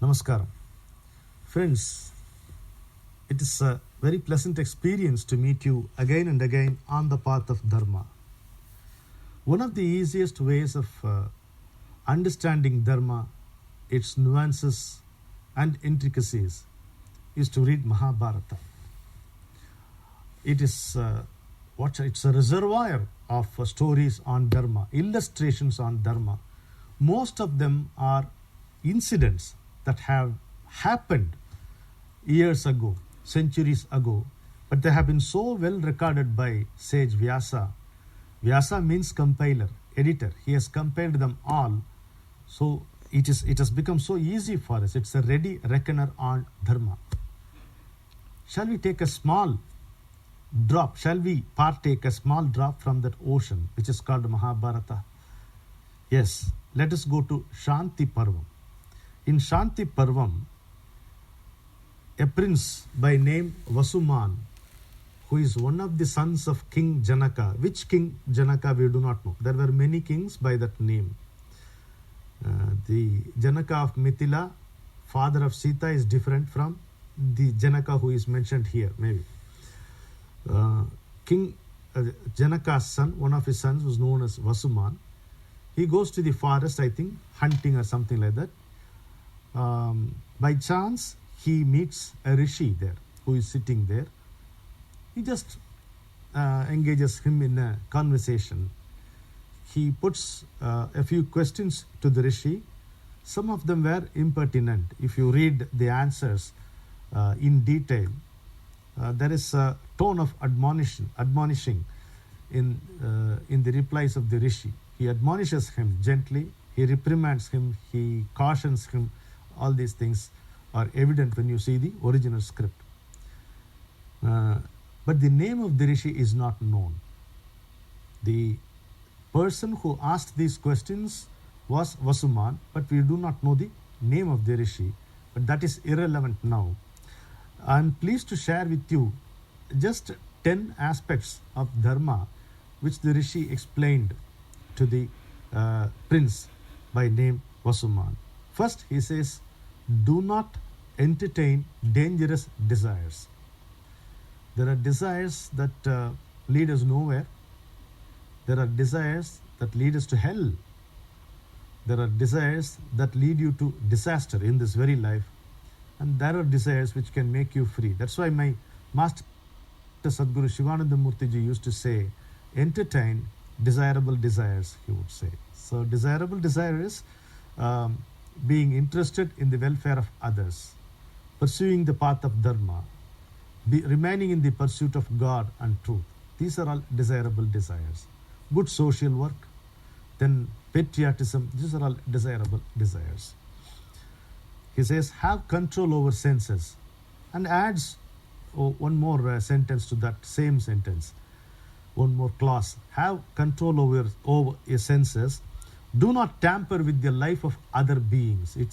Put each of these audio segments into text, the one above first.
Namaskaram. Friends, it is a very pleasant experience to meet you again and again on the path of Dharma. One of the easiest ways of understanding Dharma, its nuances and intricacies, is to read Mahabharata. It is it's a reservoir of stories on Dharma, illustrations on Dharma. Most of them are incidents that have happened years ago, centuries ago, but they have been so well recorded by sage Vyasa. Vyasa means compiler, editor. He has compiled them all, so it has become so easy for us. It's a ready reckoner on Dharma. Shall we take a small drop? Shall we partake a small drop from that ocean which is called Mahabharata? Yes, let us go to Shanti Parvam. In Shanti Parvam, a prince by name Vasuman, who is one of the sons of King Janaka. Which King Janaka we do not know. There were many kings by that name. The Janaka of Mithila, father of Sita, is different from the Janaka who is mentioned here, maybe. King Janaka's son, one of his sons, was known as Vasuman. He goes to the forest, I think, hunting or something like that. By chance, he meets a rishi there who is sitting there. He just engages him in a conversation. He puts a few questions to the rishi. Some of them were impertinent. If you read the answers in detail, there is a tone of admonishing in the replies of the rishi. He admonishes him gently. He reprimands him. He cautions him. All these things are evident when you see the original script. But the name of the rishi is not known. The person who asked these questions was Vasuman, but we do not know the name of the rishi. But that is irrelevant now. I am pleased to share with you just 10 aspects of Dharma which the rishi explained to the prince by name Vasuman. First, he says, do not entertain dangerous desires. There are desires that lead us nowhere. There are desires that lead us to hell. There are desires that lead you to disaster in this very life. And there are desires which can make you free. That's why my master Sadguru Shivananda Murtiji used to say, entertain desirable desires, he would say. So desirable desire is being interested in the welfare of others, pursuing the path of Dharma, remaining in the pursuit of God and truth. These are all desirable desires. Good social work, then patriotism, these are all desirable desires. He says, have control over senses, and adds one more sentence to that same sentence, one more clause. Have control over your senses. Do not tamper with the life of other beings. It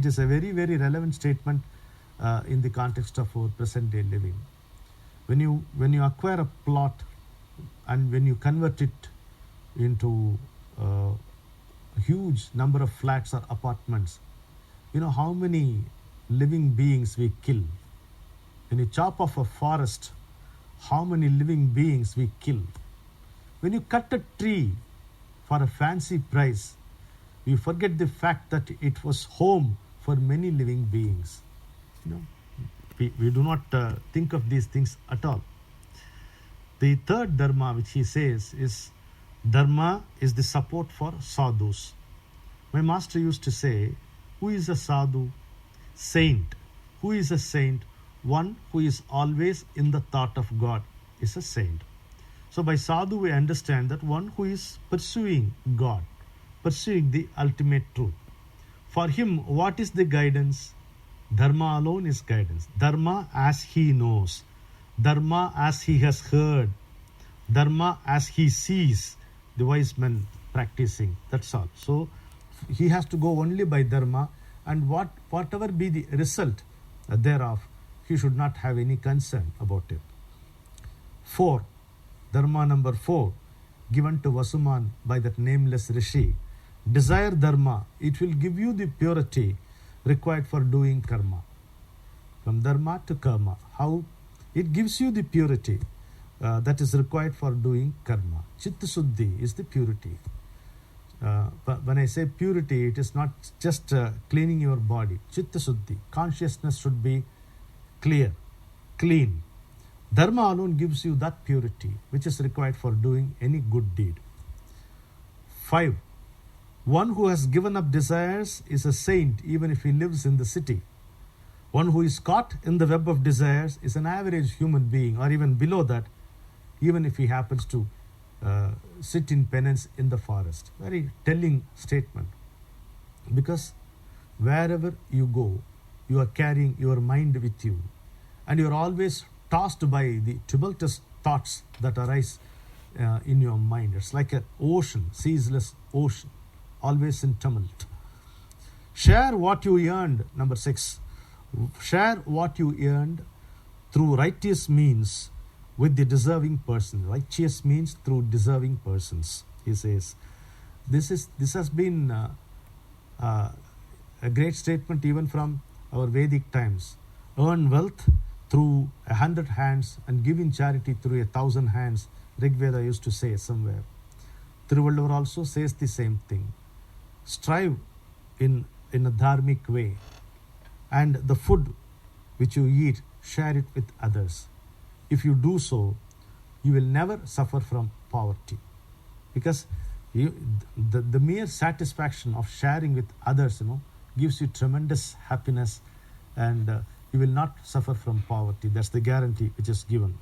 is a very, very relevant statement in the context of our present day living. When you acquire a plot and when you convert it into a huge number of flats or apartments, you know how many living beings we kill. When you chop off a forest, how many living beings we kill. When you cut a tree for a fancy price, we forget the fact that it was home for many living beings. You know, we do not think of these things at all. The third dharma which he says is, dharma is the support for sadhus. My master used to say, who is a sadhu? Saint. Who is a saint? One who is always in the thought of God is a saint. So by sadhu we understand that one who is pursuing God, pursuing the ultimate truth. For him, what is the guidance? Dharma alone is guidance. Dharma as he knows. Dharma as he has heard. Dharma as he sees the wise men practicing. That's all. So he has to go only by dharma, and whatever be the result thereof, he should not have any concern about it. 4. Dharma number 4, given to Vasuman by that nameless rishi. Desire dharma, it will give you the purity required for doing karma. From dharma to karma, how it gives you the purity that is required for doing karma. Chitta Suddhi is the purity. But when I say purity, it is not just cleaning your body. Chitta Suddhi, consciousness should be clear, clean. Dharma alone gives you that purity which is required for doing any good deed. 5. One who has given up desires is a saint even if he lives in the city. One who is caught in the web of desires is an average human being, or even below that, even if he happens to sit in penance in the forest. Very telling statement. Because wherever you go, you are carrying your mind with you, and you are always tossed by the tumultuous thoughts that arise in your mind. It's like an ocean, ceaseless ocean, always in tumult. Share what you earned. Number 6. Share what you earned through righteous means with the deserving person. Righteous means through deserving persons, he says. This has been a great statement even from our Vedic times. Earn wealth through 100 hands and give in charity through 1,000 hands. Rigveda used to say somewhere. Thiruvalluvar also says the same thing. Strive in a dharmic way, and the food which you eat, share it with others. If you do so, you will never suffer from poverty, because the mere satisfaction of sharing with others, gives you tremendous happiness, and you will not suffer from poverty. That's the guarantee which is given.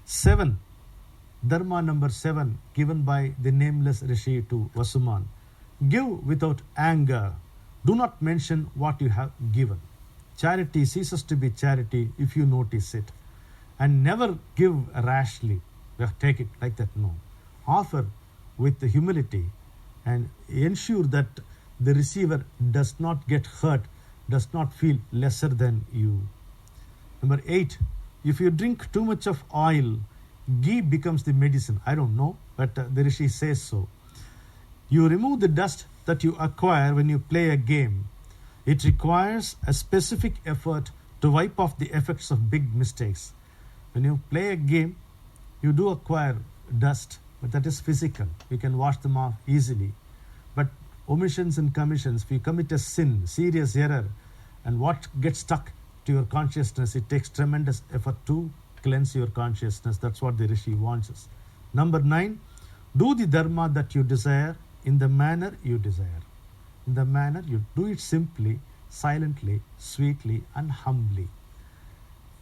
7. Dharma number 7, given by the nameless Rishi to Vasuman. Give without anger. Do not mention what you have given. Charity ceases to be charity if you notice it. And never give rashly. Take it like that. No. Offer with humility and ensure that the receiver does not get hurt, does not feel lesser than you. Number 8. If you drink too much of oil, ghee becomes the medicine. I don't know, but the Rishi says so. You remove the dust that you acquire when you play a game. It requires a specific effort to wipe off the effects of big mistakes. When you play a game, you do acquire dust, but that is physical. You can wash them off easily. But omissions and commissions, if you commit a sin, serious error, and what gets stuck to your consciousness, it takes tremendous effort to cleanse your consciousness. That's what the Rishi wants us. Number 9, do the dharma that you desire in the manner you desire. In the manner you do it simply, silently, sweetly, and humbly.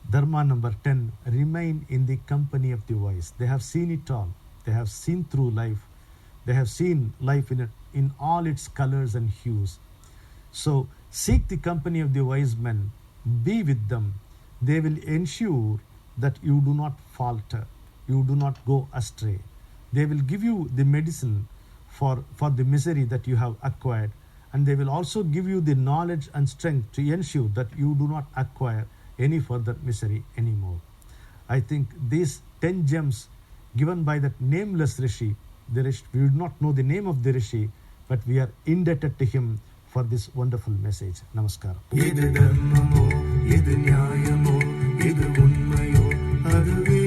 Dharma number 10, remain in the company of the wise. They have seen it all. They have seen through life. They have seen life in all its colors and hues. So seek the company of the wise men. Be with them. They will ensure that you do not falter. You do not go astray. They will give you the medicine for the misery that you have acquired. And they will also give you the knowledge and strength to ensure that you do not acquire any further misery anymore. I think these 10 gems given by that nameless Rishi, we do not know the name of the Rishi, but we are indebted to him for this wonderful message. Namaskaram. Idu dharmamo, idu nyayamo, idu unmayo, adu